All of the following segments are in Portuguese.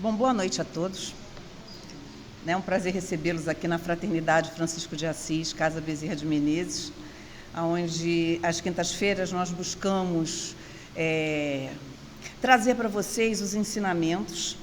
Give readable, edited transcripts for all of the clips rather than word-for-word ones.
Bom, boa noite a todos. É um prazer recebê-los aqui na Fraternidade Francisco de Assis, Casa Bezerra de Menezes, onde às quintas-feiras nós buscamos trazer para vocês os ensinamentos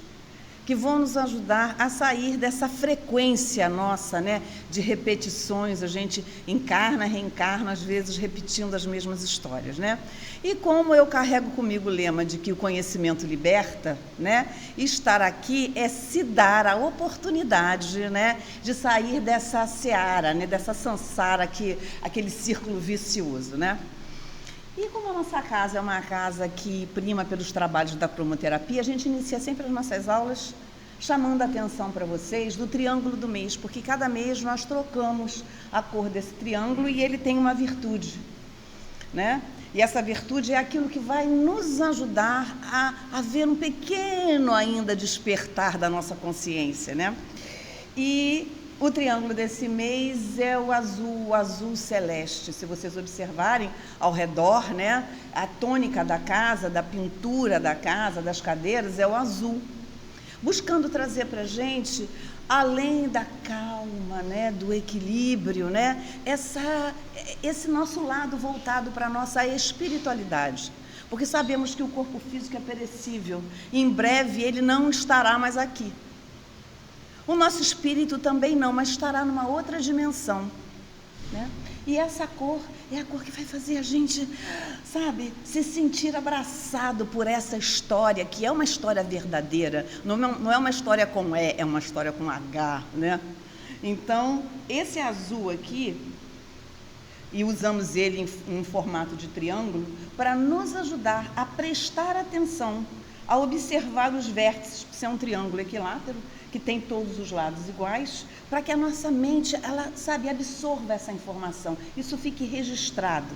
que vão nos ajudar a sair dessa frequência nossa, né, de repetições. A gente encarna, reencarna, às vezes repetindo as mesmas histórias, né? E como eu carrego comigo o lema de que o conhecimento liberta, né, estar aqui é se dar a oportunidade, né, de sair dessa seara, né, dessa sansara, aquele círculo vicioso, né? E como a nossa casa é uma casa que prima pelos trabalhos da cromoterapia, a gente inicia sempre as nossas aulas chamando a atenção para vocês do triângulo do mês, porque cada mês nós trocamos a cor desse triângulo e ele tem uma virtude, né? E essa virtude é aquilo que vai nos ajudar a ver um pequeno ainda despertar da nossa consciência, né? E o triângulo desse mês é o azul celeste. Se vocês observarem ao redor, né, a tônica da casa, da pintura da casa, das cadeiras, é o azul. Buscando trazer para a gente, além da calma, né, do equilíbrio, né, esse nosso lado voltado para a nossa espiritualidade. Porque sabemos que o corpo físico é perecível. E em breve ele não estará mais aqui. O nosso espírito também não, mas estará numa outra dimensão, né? E essa cor é a cor que vai fazer a gente, sabe, se sentir abraçado por essa história, que é uma história verdadeira, não é uma história com E, é uma história com H, né? Então, esse azul aqui, e usamos ele em formato de triângulo, para nos ajudar a prestar atenção, a observar os vértices, que é um triângulo equilátero, que tem todos os lados iguais, para que a nossa mente, ela, sabe, absorva essa informação, isso fique registrado.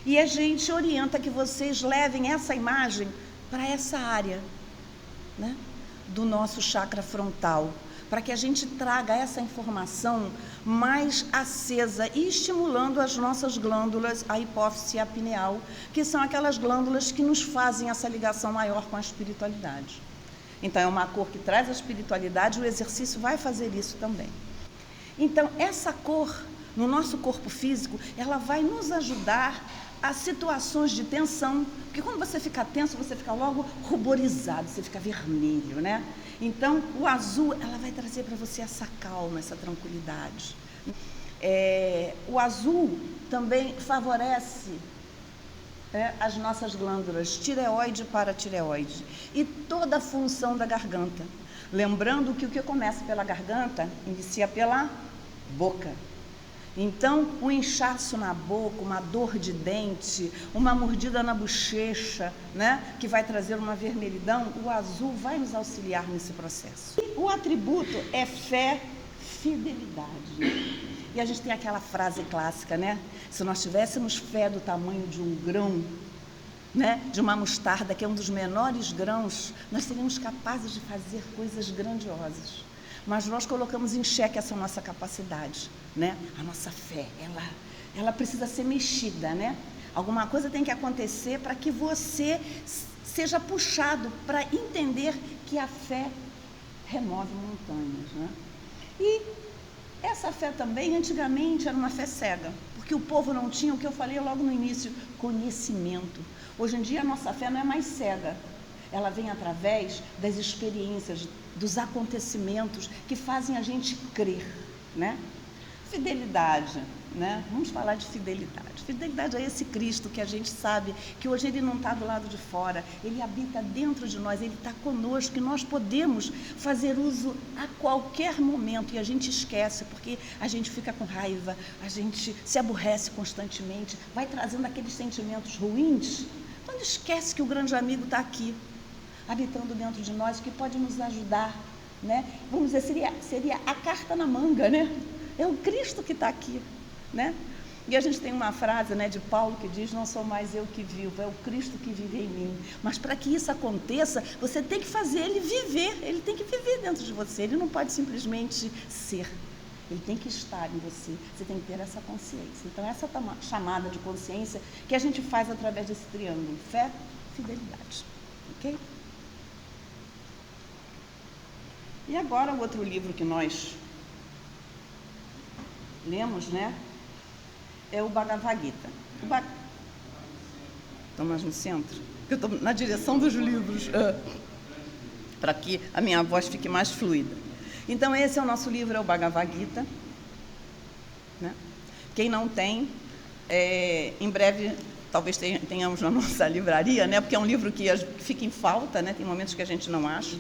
E a gente orienta que vocês levem essa imagem para essa área, né, do nosso chakra frontal, para que a gente traga essa informação mais acesa e estimulando as nossas glândulas, a hipófise e a pineal, que são aquelas glândulas que nos fazem essa ligação maior com a espiritualidade. Então, é uma cor que traz a espiritualidade, o exercício vai fazer isso também. Então, essa cor, no nosso corpo físico, ela vai nos ajudar a situações de tensão, porque quando você fica tenso, você fica logo ruborizado, você fica vermelho, né? Então, o azul, ela vai trazer para você essa calma, essa tranquilidade. O azul também favorece as nossas glândulas tireoide e paratireoide e toda a função da garganta. Lembrando que o que começa pela garganta inicia pela boca. Então, um inchaço na boca, uma dor de dente, uma mordida na bochecha, né, que vai trazer uma vermelhidão, o azul vai nos auxiliar nesse processo. E o atributo é fé, fidelidade. E a gente tem aquela frase clássica, né? Se nós tivéssemos fé do tamanho de um grão, né, de uma mostarda, que é um dos menores grãos, nós seríamos capazes de fazer coisas grandiosas. Mas nós colocamos em xeque essa nossa capacidade, né? A nossa fé, ela precisa ser mexida, né? Alguma coisa tem que acontecer para que você seja puxado para entender que a fé remove montanhas, né? E essa fé também, antigamente, era uma fé cega, porque o povo não tinha, o que eu falei logo no início, conhecimento. Hoje em dia, a nossa fé não é mais cega, ela vem através das experiências, dos acontecimentos que fazem a gente crer, né? Fidelidade, né? Vamos falar de fidelidade. Fidelidade a esse Cristo que a gente sabe que hoje ele não está do lado de fora, ele habita dentro de nós, ele está conosco e nós podemos fazer uso a qualquer momento e a gente esquece porque a gente fica com raiva, a gente se aborrece constantemente, vai trazendo aqueles sentimentos ruins, quando esquece que o grande amigo está aqui, habitando dentro de nós, que pode nos ajudar, né? Vamos dizer, seria a carta na manga, né? É o Cristo que está aqui, né? E a gente tem uma frase, né, de Paulo que diz, não sou mais eu que vivo, é o Cristo que vive em mim. Mas para que isso aconteça, você tem que fazer ele viver, ele tem que viver dentro de você, ele não pode simplesmente ser, ele tem que estar em você, você tem que ter essa consciência. Então essa chamada de consciência que a gente faz através desse triângulo, fé, fidelidade, ok? E agora o outro livro que nós lemos, né, é o Bhagavad Gita. Estou mais no centro? Eu estou na direção dos livros, para que a minha voz fique mais fluida. Então, esse é o nosso livro, é o Bhagavad Gita. Né? Quem não tem, em breve, talvez tenhamos na nossa livraria, né? Porque é um livro que fica em falta, né? Tem momentos que a gente não acha.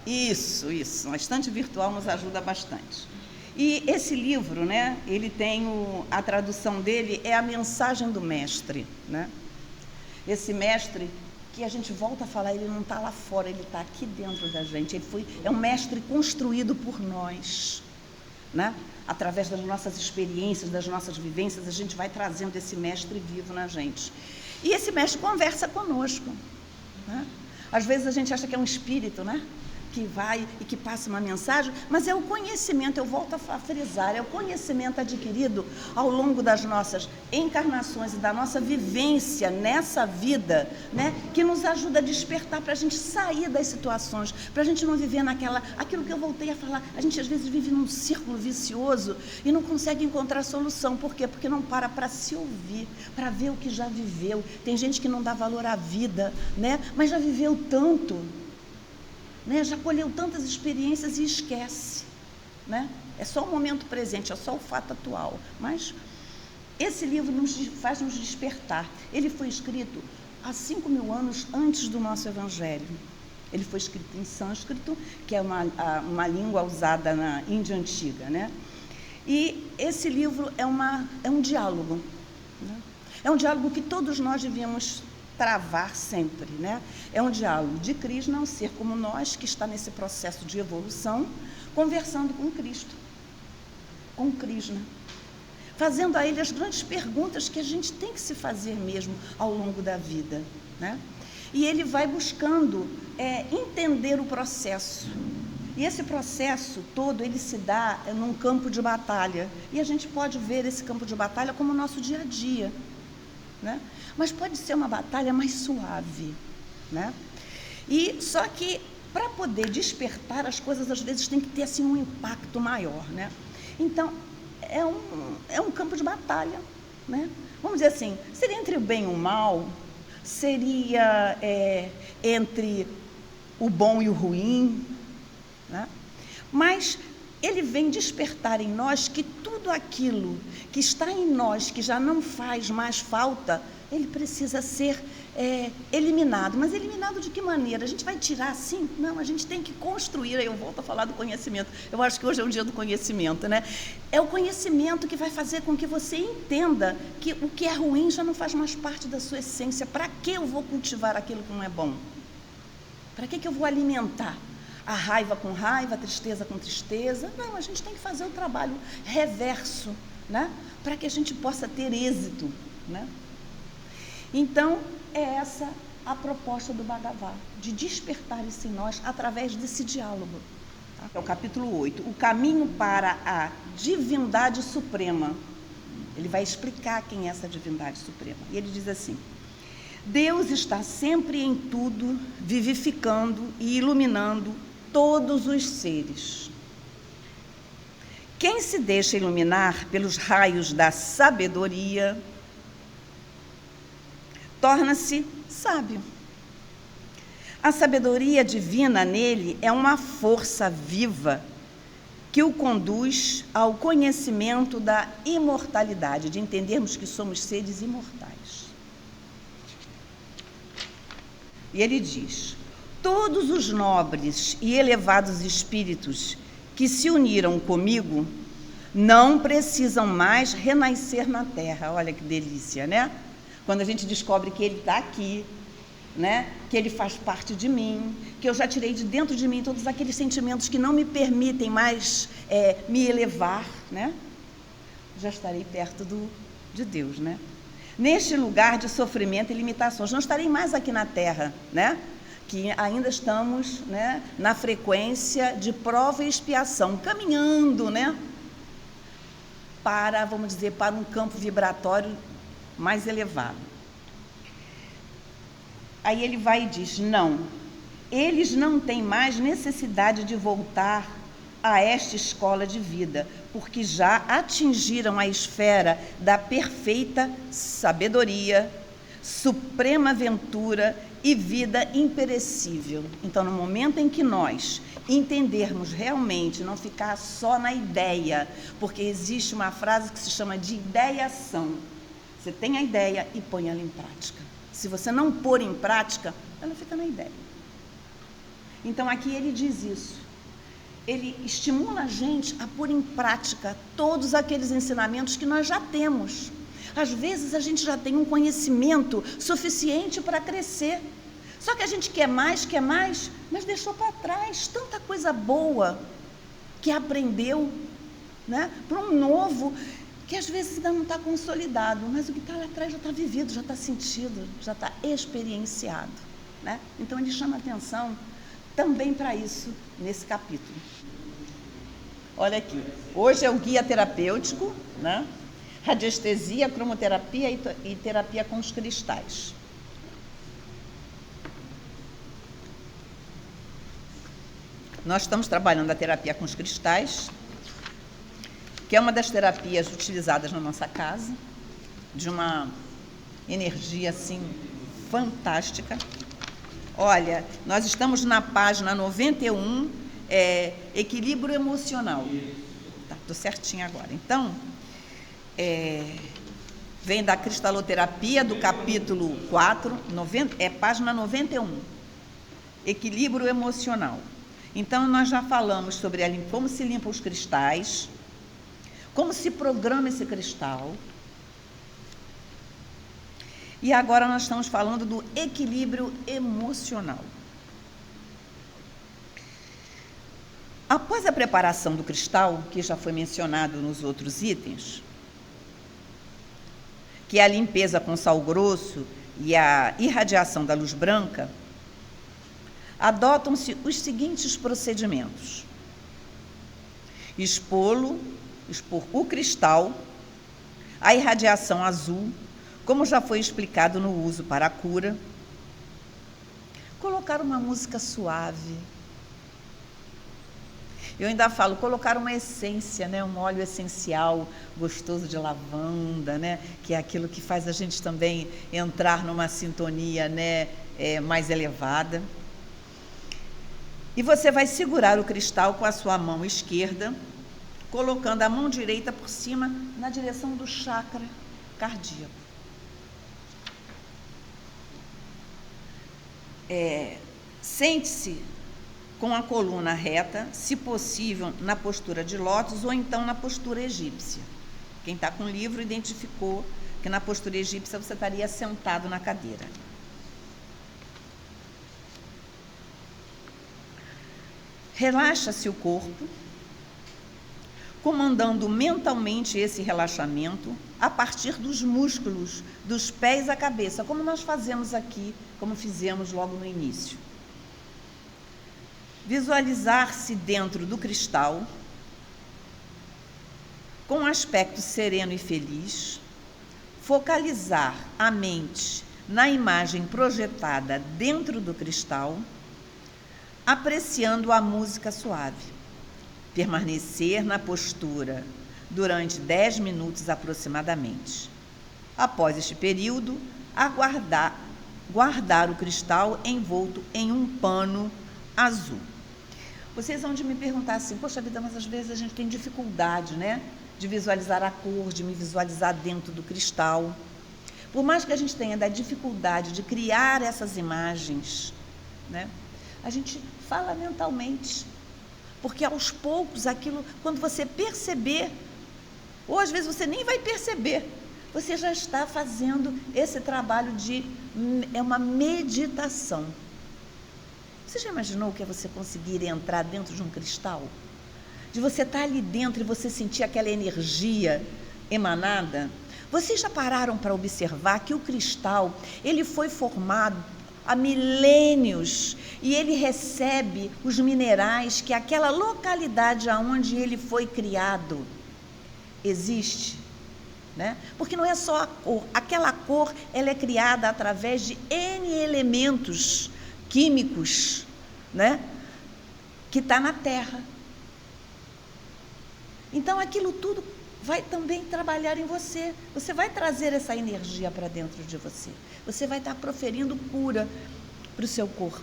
Isso, uma estante virtual nos ajuda bastante. E esse livro, né, ele tem a tradução dele é a mensagem do mestre, né? Esse mestre que a gente volta a falar, ele não está lá fora, ele está aqui dentro da gente. É um mestre construído por nós, né? Através das nossas experiências, das nossas vivências, a gente vai trazendo esse mestre vivo na gente. E esse mestre conversa conosco, né? Às vezes a gente acha que é um espírito, né, que vai e que passa uma mensagem, mas é o conhecimento, eu volto a frisar, é o conhecimento adquirido ao longo das nossas encarnações e da nossa vivência nessa vida, né, que nos ajuda a despertar para a gente sair das situações, para a gente não viver aquilo que eu voltei a falar, a gente às vezes vive num círculo vicioso e não consegue encontrar solução. Por quê? Porque não para se ouvir, para ver o que já viveu. Tem gente que não dá valor à vida, né, mas já viveu tanto, né, já colheu tantas experiências e esquece, né? É só o momento presente, é só o fato atual. Mas esse livro faz nos despertar. Ele foi escrito há 5.000 anos antes do nosso Evangelho. Ele foi escrito em sânscrito, que é uma língua usada na Índia Antiga, né? E esse livro é um diálogo, né? É um diálogo que todos nós devíamos travar sempre, né? É um diálogo de Krishna, um ser como nós, que está nesse processo de evolução, conversando com Cristo, com Krishna, fazendo a ele as grandes perguntas que a gente tem que se fazer mesmo ao longo da vida, né? E ele vai buscando entender o processo. E esse processo todo, ele se dá num campo de batalha. E a gente pode ver esse campo de batalha como o nosso dia a dia, né? Mas pode ser uma batalha mais suave, né? E só que para poder despertar as coisas, às vezes tem que ter assim um impacto maior, né? Então é um campo de batalha, né? Vamos dizer assim, seria entre o bem e o mal, seria entre o bom e o ruim, né? Mas ele vem despertar em nós que tudo aquilo que está em nós, que já não faz mais falta, ele precisa ser eliminado. Mas eliminado de que maneira? A gente vai tirar assim? Não, a gente tem que construir. Aí eu volto a falar do conhecimento. Eu acho que hoje é um dia do conhecimento, né? É o conhecimento que vai fazer com que você entenda que o que é ruim já não faz mais parte da sua essência. Para que eu vou cultivar aquilo que não é bom? Para que eu vou alimentar a raiva com raiva, a tristeza com tristeza? Não, a gente tem que fazer o trabalho reverso, né? Para que a gente possa ter êxito, né? Então, é essa a proposta do Bhagavad, de despertar isso em nós através desse diálogo. Tá? É o capítulo 8, o caminho para a divindade suprema. Ele vai explicar quem é essa divindade suprema. E ele diz assim: Deus está sempre em tudo, vivificando e iluminando todos os seres. Quem se deixa iluminar pelos raios da sabedoria torna-se sábio. A sabedoria divina nele é uma força viva que o conduz ao conhecimento da imortalidade, de entendermos que somos seres imortais. E ele diz: todos os nobres e elevados espíritos que se uniram comigo não precisam mais renascer na Terra. Olha que delícia, né? Quando a gente descobre que ele está aqui, né? Que ele faz parte de mim, que eu já tirei de dentro de mim todos aqueles sentimentos que não me permitem mais me elevar, né? Já estarei perto de Deus, né? Neste lugar de sofrimento e limitações, não estarei mais aqui na Terra, né? Que ainda estamos, né, na frequência de prova e expiação, caminhando, né? Para, vamos dizer, para um campo vibratório mais elevado. Aí ele vai e diz: não, eles não têm mais necessidade de voltar a esta escola de vida, porque já atingiram a esfera da perfeita sabedoria, suprema ventura e vida imperecível. Então, no momento em que nós entendermos realmente, não ficar só na ideia, porque existe uma frase que se chama de ideação. Você tem a ideia e põe ela em prática. Se você não pôr em prática, ela fica na ideia. Então, aqui ele diz isso. Ele estimula a gente a pôr em prática todos aqueles ensinamentos que nós já temos. Às vezes, a gente já tem um conhecimento suficiente para crescer. Só que a gente quer mais, mas deixou para trás tanta coisa boa que aprendeu, né, para um novo, que às vezes ainda não está consolidado, mas o que está lá atrás já está vivido, já está sentido, já está experienciado, né? Então, ele chama atenção também para isso nesse capítulo. Olha aqui, hoje é o guia terapêutico, né? Radiestesia, cromoterapia e terapia com os cristais. Nós estamos trabalhando a terapia com os cristais, que é uma das terapias utilizadas na nossa casa, de uma energia, assim, fantástica. Olha, nós estamos na página 91, equilíbrio emocional. Tá, estou certinho agora. Então, vem da cristaloterapia, do capítulo 4, página 91, equilíbrio emocional. Então, nós já falamos sobre como se limpa os cristais, como se programa esse cristal. E agora nós estamos falando do equilíbrio emocional. Após a preparação do cristal, que já foi mencionado nos outros itens, que é a limpeza com sal grosso e a irradiação da luz branca, adotam-se os seguintes procedimentos: expor o cristal à irradiação azul, como já foi explicado no uso para a cura, colocar uma música suave. Eu ainda falo, colocar uma essência, né, um óleo essencial gostoso de lavanda, né, que é aquilo que faz a gente também entrar numa sintonia, né, mais elevada. E você vai segurar o cristal com a sua mão esquerda, colocando a mão direita por cima na direção do chakra cardíaco. Sente-se com a coluna reta, se possível na postura de lótus ou então na postura egípcia. Quem está com o livro identificou que na postura egípcia você estaria sentado na cadeira. Relaxa-se o corpo, comandando mentalmente esse relaxamento a partir dos músculos, dos pés à cabeça, como nós fazemos aqui, como fizemos logo no início. Visualizar-se dentro do cristal, com um aspecto sereno e feliz, focalizar a mente na imagem projetada dentro do cristal, apreciando a música suave. Permanecer na postura durante 10 minutos aproximadamente. Após este período, guardar o cristal envolto em um pano azul. Vocês vão me perguntar assim, poxa vida, mas às vezes a gente tem dificuldade, né, de visualizar a cor, de me visualizar dentro do cristal. Por mais que a gente tenha da dificuldade de criar essas imagens, né, a gente fala mentalmente, porque aos poucos aquilo, quando você perceber, ou às vezes você nem vai perceber, você já está fazendo esse trabalho é uma meditação. Você já imaginou o que é você conseguir entrar dentro de um cristal? De você estar ali dentro e você sentir aquela energia emanada? Vocês já pararam para observar que o cristal, ele foi formado há milênios e ele recebe os minerais que aquela localidade aonde ele foi criado existe, né? Porque não é só a cor, aquela cor ela é criada através de N elementos químicos, né? Que está na Terra. Então, aquilo tudo vai também trabalhar em você. Você vai trazer essa energia para dentro de você. Você vai estar proferindo cura para o seu corpo.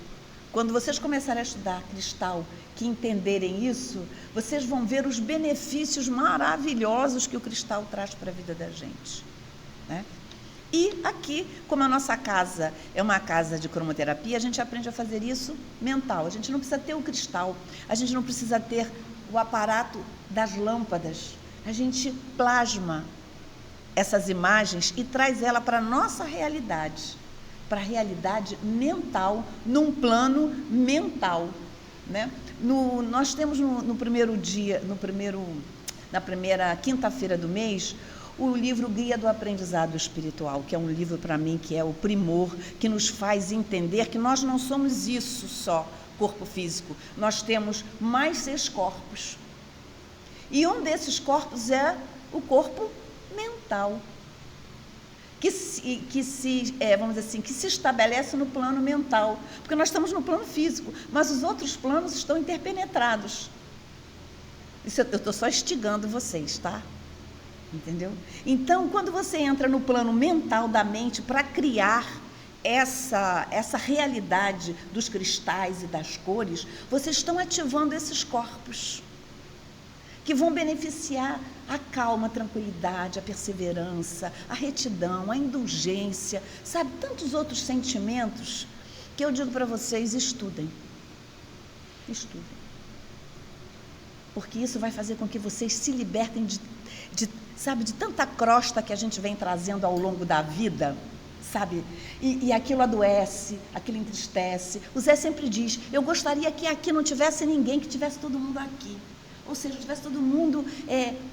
Quando vocês começarem a estudar cristal, que entenderem isso, vocês vão ver os benefícios maravilhosos que o cristal traz para a vida da gente, né? E aqui, como a nossa casa é uma casa de cromoterapia, a gente aprende a fazer isso mental. A gente não precisa ter o cristal, a gente não precisa ter o aparato das lâmpadas. A gente plasma essas imagens e traz ela para a nossa realidade, para a realidade mental, num plano mental, né? Nós temos no primeiro dia, na primeira quinta-feira do mês, o livro Guia do Aprendizado Espiritual, que é um livro para mim que é o primor, que nos faz entender que nós não somos isso só, corpo físico. Nós temos mais 6 corpos. E um desses corpos é o corpo mental, vamos dizer assim, que se estabelece no plano mental, porque nós estamos no plano físico, mas os outros planos estão interpenetrados. Isso eu estou só instigando vocês, tá? Entendeu? Então, quando você entra no plano mental da mente para criar essa realidade dos cristais e das cores, vocês estão ativando esses corpos que vão beneficiar a calma, a tranquilidade, a perseverança, a retidão, a indulgência, sabe, tantos outros sentimentos que eu digo para vocês, estudem. Estudem. Porque isso vai fazer com que vocês se libertem de tanta crosta que a gente vem trazendo ao longo da vida, sabe? E aquilo adoece, aquilo entristece. O Zé sempre diz, eu gostaria que aqui não tivesse ninguém, que tivesse todo mundo aqui. Ou seja, tivesse todo mundo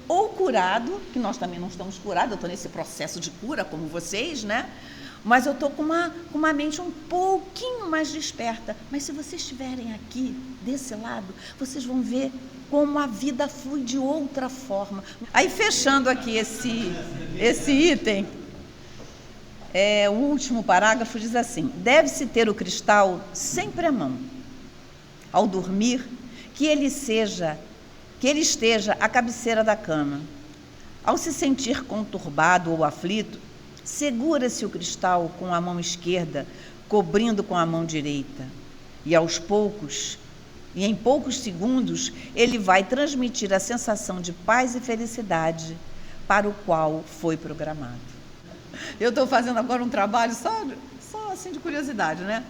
ou curado, que nós também não estamos curados, eu estou nesse processo de cura, como vocês, né? Mas eu estou com uma mente um pouquinho mais desperta. Mas se vocês estiverem aqui, desse lado, vocês vão ver como a vida flui de outra forma. Aí, fechando aqui esse item, o último parágrafo diz assim, deve-se ter o cristal sempre à mão. Ao dormir, que ele esteja à cabeceira da cama. Ao se sentir conturbado ou aflito, segura-se o cristal com a mão esquerda, cobrindo com a mão direita. E em poucos segundos, ele vai transmitir a sensação de paz e felicidade para o qual foi programado. Eu estou fazendo agora um trabalho só assim de curiosidade, né?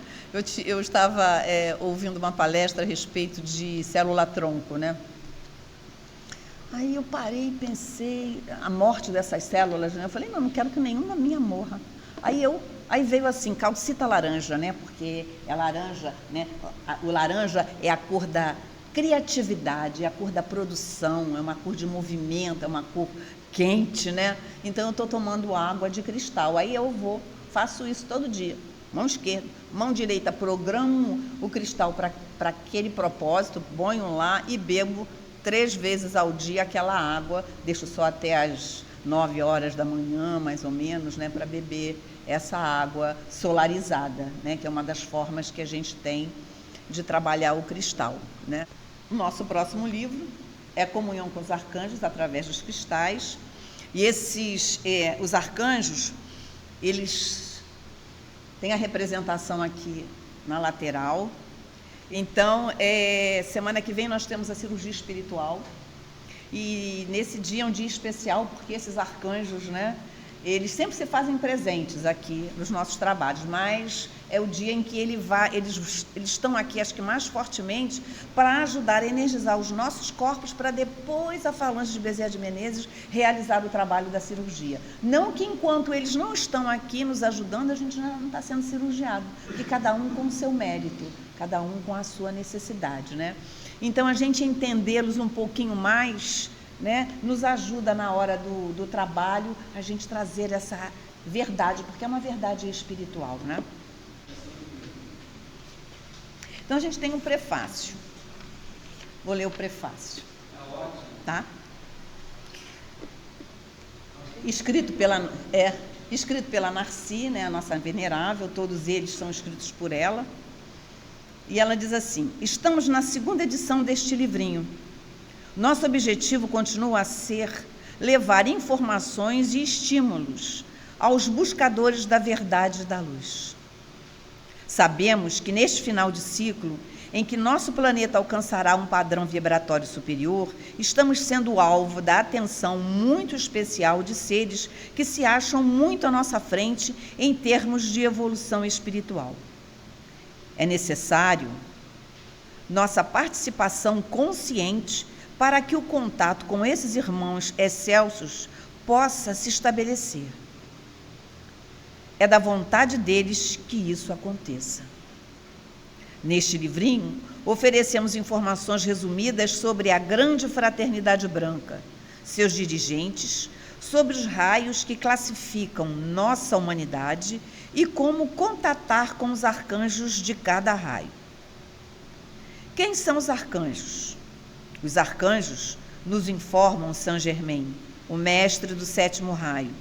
Eu estava ouvindo uma palestra a respeito de célula-tronco, né? Aí eu parei e pensei, a morte dessas células, né? Eu falei, não quero que nenhuma minha morra. Aí veio assim, calcita laranja, né? Porque é laranja, né? O laranja é a cor da criatividade, é a cor da produção, é uma cor de movimento, é uma cor quente, né? Então eu estou tomando água de cristal. Aí faço isso todo dia. Mão esquerda, mão direita, programo o cristal para aquele propósito, ponho lá e bebo 3 vezes ao dia aquela água, deixo só até as 9 horas da manhã, mais ou menos, né, para beber essa água solarizada, né, que é uma das formas que a gente tem de trabalhar o cristal, né. O nosso próximo livro é Comunhão com os Arcanjos através dos cristais, e os arcanjos, eles têm a representação aqui na lateral. Então, semana que vem nós temos a cirurgia espiritual, e nesse dia é um dia especial, porque esses arcanjos, né, eles sempre se fazem presentes aqui nos nossos trabalhos, mas é o dia em que eles estão aqui, acho que mais fortemente, para ajudar a energizar os nossos corpos, para depois a Falange de Bezerra de Menezes realizar o trabalho da cirurgia. Não que enquanto eles não estão aqui nos ajudando, a gente não está sendo cirurgiado, porque cada um com o seu mérito, cada um com a sua necessidade, né? Então, a gente entendê-los um pouquinho mais, né, nos ajuda na hora do trabalho, a gente trazer essa verdade, porque é uma verdade espiritual, né? Então, a gente tem um prefácio. Vou ler o prefácio. Tá? Escrito pela Narci, né, a nossa venerável, todos eles são escritos por ela. E ela diz assim: estamos na segunda edição deste livrinho. Nosso objetivo continua a ser levar informações e estímulos aos buscadores da verdade e da luz. Sabemos que neste final de ciclo, em que nosso planeta alcançará um padrão vibratório superior, estamos sendo alvo da atenção muito especial de seres que se acham muito à nossa frente em termos de evolução espiritual. É necessário nossa participação consciente para que o contato com esses irmãos excelsos possa se estabelecer. É da vontade deles que isso aconteça. Neste livrinho, oferecemos informações resumidas sobre a grande fraternidade branca, seus dirigentes, sobre os raios que classificam nossa humanidade e como contatar com os arcanjos de cada raio. Quem são os arcanjos? Os arcanjos, nos informam Saint Germain, o mestre do 7º raio.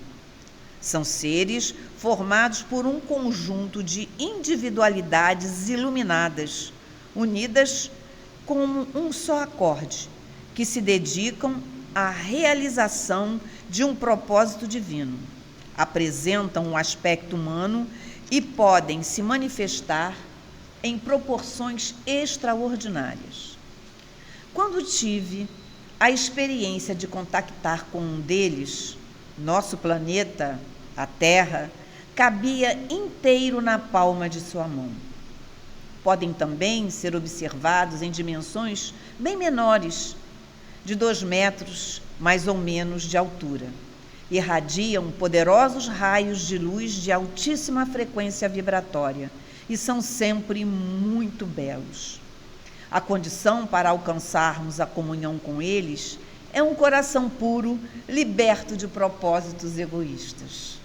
São seres formados por um conjunto de individualidades iluminadas, unidas como um só acorde, que se dedicam à realização de um propósito divino. Apresentam um aspecto humano e podem se manifestar em proporções extraordinárias. Quando tive a experiência de contactar com um deles, nosso planeta, a Terra, cabia inteiro na palma de sua mão. Podem também ser observados em dimensões bem menores, de 2 metros, mais ou menos, de altura. Irradiam poderosos raios de luz de altíssima frequência vibratória e são sempre muito belos. A condição para alcançarmos a comunhão com eles é um coração puro, liberto de propósitos egoístas.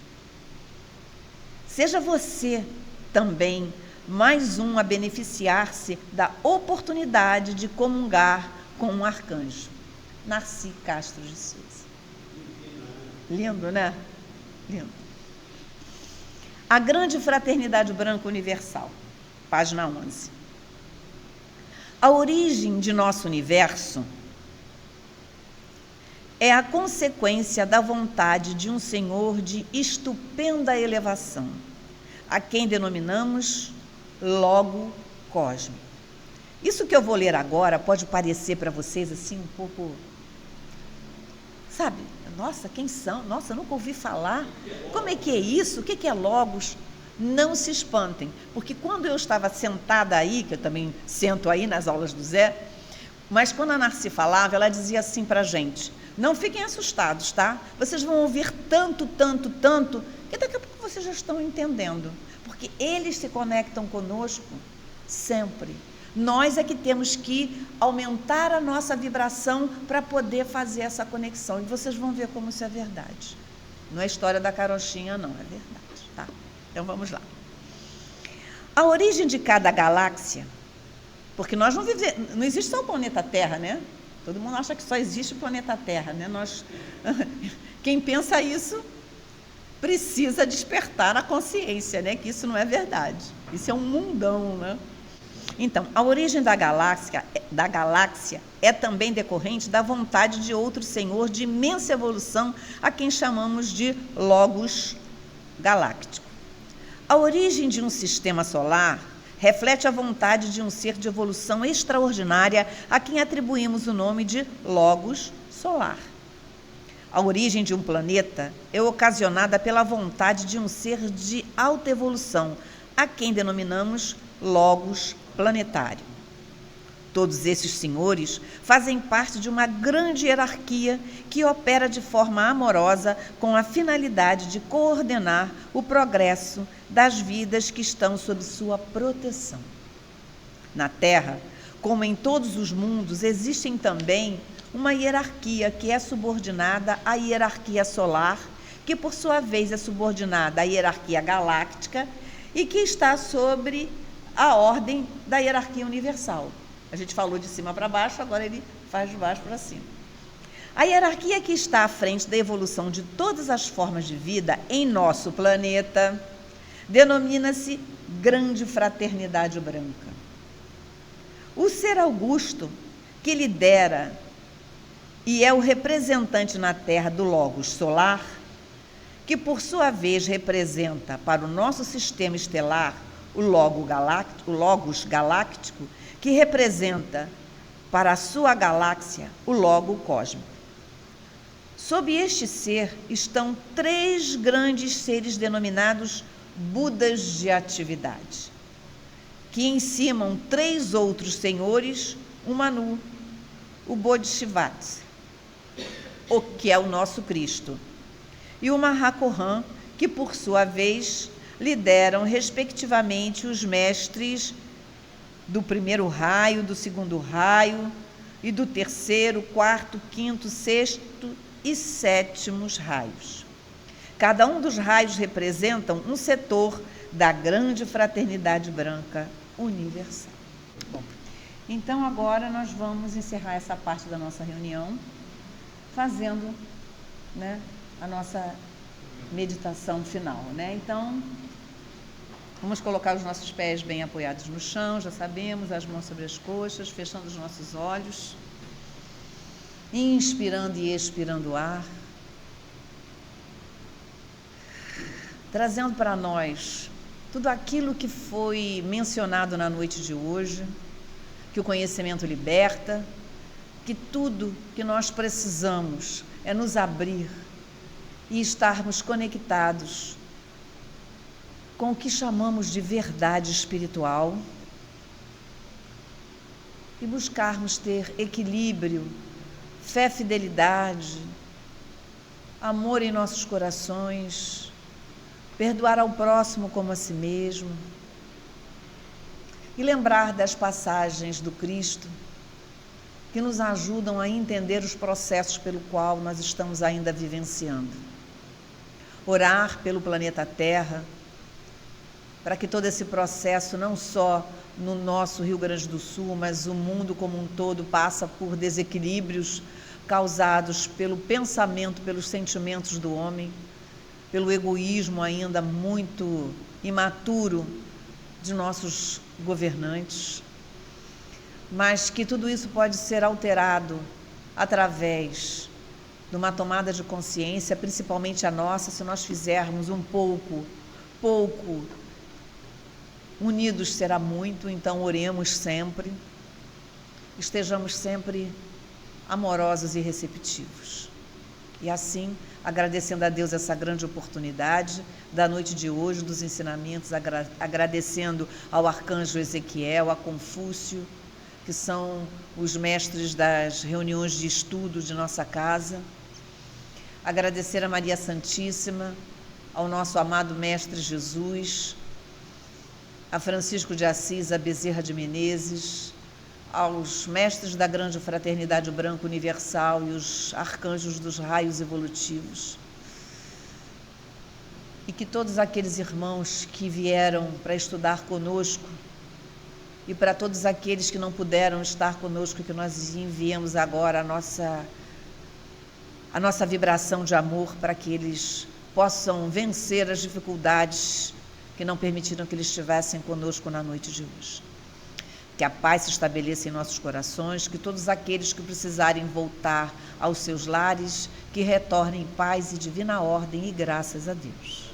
Seja você também mais um a beneficiar-se da oportunidade de comungar com um arcanjo. Narci Castro de Souza. Lindo, né? Lindo. A Grande Fraternidade Branca Universal, página 11. A origem de nosso universo é a consequência da vontade de um Senhor de estupenda elevação, a quem denominamos Logo Cósmico. Isso que eu vou ler agora pode parecer para vocês assim um pouco, sabe, nossa, quem são? Nossa, nunca ouvi falar. Como é que é isso? O que é Logos? Não se espantem, porque quando eu estava sentada aí, que eu também sento aí nas aulas do Zé, mas quando a Narci falava, ela dizia assim para a gente: não fiquem assustados, tá? Vocês vão ouvir tanto, que daqui a pouco vocês já estão entendendo, porque eles se conectam conosco sempre. Nós é que temos que aumentar a nossa vibração para poder fazer essa conexão, e vocês vão ver como isso é verdade. Não é história da carochinha, não, é verdade, tá? Então vamos lá. A origem de cada galáxia, porque nós não existe só o planeta Terra, né? Todo mundo acha que só existe o planeta Terra, né? Quem pensa isso precisa despertar a consciência, né? Que isso não é verdade. Isso é um mundão, né? Então, a origem da galáxia é também decorrente da vontade de outro Senhor de imensa evolução, a quem chamamos de Logos Galáctico. A origem de um sistema solar reflete a vontade de um ser de evolução extraordinária, a quem atribuímos o nome de Logos Solar. A origem de um planeta é ocasionada pela vontade de um ser de alta evolução, a quem denominamos Logos Planetário. Todos esses senhores fazem parte de uma grande hierarquia que opera de forma amorosa com a finalidade de coordenar o progresso das vidas que estão sob sua proteção. Na Terra, como em todos os mundos, existem também uma hierarquia que é subordinada à hierarquia solar, que por sua vez é subordinada à hierarquia galáctica e que está sobre a ordem da hierarquia universal. A gente falou de cima para baixo, agora ele faz de baixo para cima. A hierarquia que está à frente da evolução de todas as formas de vida em nosso planeta denomina-se Grande Fraternidade Branca. ser augusto, que lidera e é o representante na Terra do Logos solar, que por sua vez representa para o nosso sistema estelar o Logos galáctico, que representa para a sua galáxia o Logo cósmico. Sob este ser estão 3 grandes seres denominados Budas de atividade, que encimam 3 outros senhores, o Manu, o Bodhisattva, o que é o nosso Cristo, e o Mahachohan, que por sua vez lideram respectivamente os mestres do primeiro raio, do segundo raio e do terceiro, quarto, quinto, sexto e sétimos raios. Cada um dos raios representa um setor da grande fraternidade branca universal. Bom, então agora nós vamos encerrar essa parte da nossa reunião fazendo, né, a nossa meditação final, né? Então, vamos colocar os nossos pés bem apoiados no chão, já sabemos, as mãos sobre as coxas, fechando os nossos olhos, inspirando e expirando o ar, trazendo para nós tudo aquilo que foi mencionado na noite de hoje, que o conhecimento liberta, que tudo que nós precisamos é nos abrir e estarmos conectados com o que chamamos de verdade espiritual e buscarmos ter equilíbrio, fé, fidelidade, amor em nossos corações, perdoar ao próximo como a si mesmo e lembrar das passagens do Cristo que nos ajudam a entender os processos pelo qual nós estamos ainda vivenciando. Orar pelo planeta Terra, para que todo esse processo, não só no nosso Rio Grande do Sul, mas o mundo como um todo, passa por desequilíbrios causados pelo pensamento, pelos sentimentos do homem, pelo egoísmo ainda muito imaturo de nossos governantes, mas que tudo isso pode ser alterado através de uma tomada de consciência, principalmente a nossa, se nós fizermos um pouco, unidos será muito, então oremos sempre, estejamos sempre amorosos e receptivos. E assim, agradecendo a Deus essa grande oportunidade da noite de hoje, dos ensinamentos, agradecendo ao arcanjo Ezequiel, a Confúcio, que são os mestres das reuniões de estudo de nossa casa, agradecer a Maria Santíssima, ao nosso amado Mestre Jesus, a Francisco de Assis, a Bezerra de Menezes, aos mestres da grande fraternidade branca universal e os arcanjos dos raios evolutivos. E que todos aqueles irmãos que vieram para estudar conosco e para todos aqueles que não puderam estar conosco, que nós enviemos agora a nossa vibração de amor para que eles possam vencer as dificuldades que não permitiram que eles estivessem conosco na noite de hoje. Que a paz se estabeleça em nossos corações, que todos aqueles que precisarem voltar aos seus lares, que retornem em paz e divina ordem e graças a Deus.